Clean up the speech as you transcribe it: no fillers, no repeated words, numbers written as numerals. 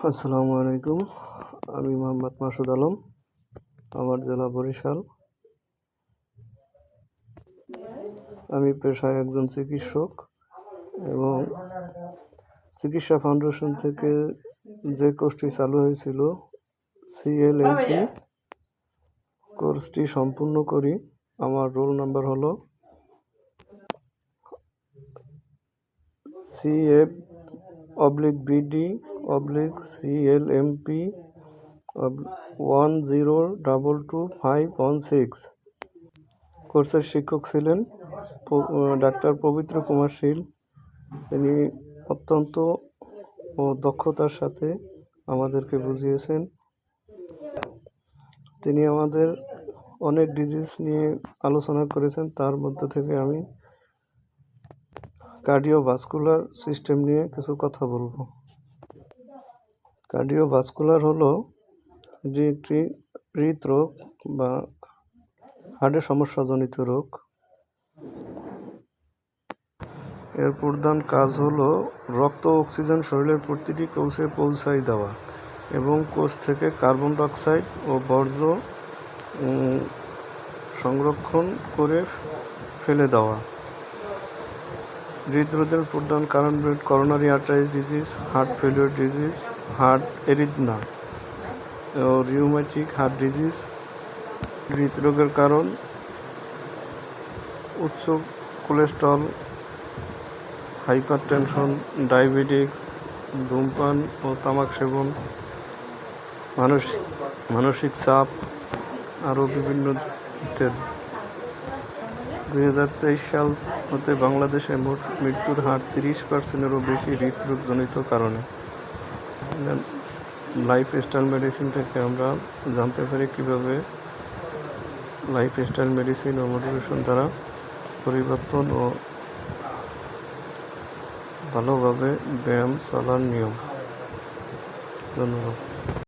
আসসালামু আলাইকুম। আমি মোহাম্মদ মাসুদ আলম। আমার জেলা বরিশাল। আমি পেশায় একজন চিকিৎসক এবং চিকিৎসা ফাউন্ডেশন থেকে যে কোর্সটি চালু হয়েছিল CLMP কোর্সটি সম্পূর্ণ করি। আমার রোল নাম্বার হলো CF/BD/CLMP 1022516। কোর্সের শিক্ষক ছিলেন ডাক্তার পবিত্র কুমার শীল। তিনি অত্যন্ত দক্ষতার সাথে আমাদেরকে বুঝিয়েছেন। তিনি আমাদের অনেক ডিজিজ নিয়ে আলোচনা করেছেন। তার মধ্যে থেকে আমি কার্ডিওভাস্কুলার সিস্টেম নিয়ে কিছু কথা বলবো। কার্ডিওভাস্কুলার হলো যে একটি হৃদরোগ বা হার্টের সমস্যাজনিত রোগ। এর প্রধান কাজ হলো রক্ত অক্সিজেন শরীরের প্রতিটি কোষে পৌঁছায় দেওয়া এবং কোষ থেকে কার্বন ডাইঅক্সাইড ও বর্জ্য সংরক্ষণ করে ফেলে দেওয়া। হৃদরোগের প্রধান কারণ coronary artery disease, heart failure disease, heart arrhythmia ও রিউমেটিক হার্ট ডিজিজ। হৃদরোগের কারণ উচ্চ কোলেস্টেরল, হাইপারটেনশন, ডায়াবেটিস, ধূমপান ও তামাক সেবন, মানসিক চাপ আরও বিভিন্ন ইত্যাদি। 2023 সাল হতে বাংলাদেশে মোট মৃত্যুর হার 30%-এরও বেশি হৃদরোগজনিত কারণে। লাইফস্টাইল মেডিসিন থেকে আমরা জানতে পারি কীভাবে লাইফস্টাইল মেডিসিন ও মোটিভেশন দ্বারা পরিবর্তন ও ভালোভাবে ব্যায়াম চলার নিয়ম। ধন্যবাদ।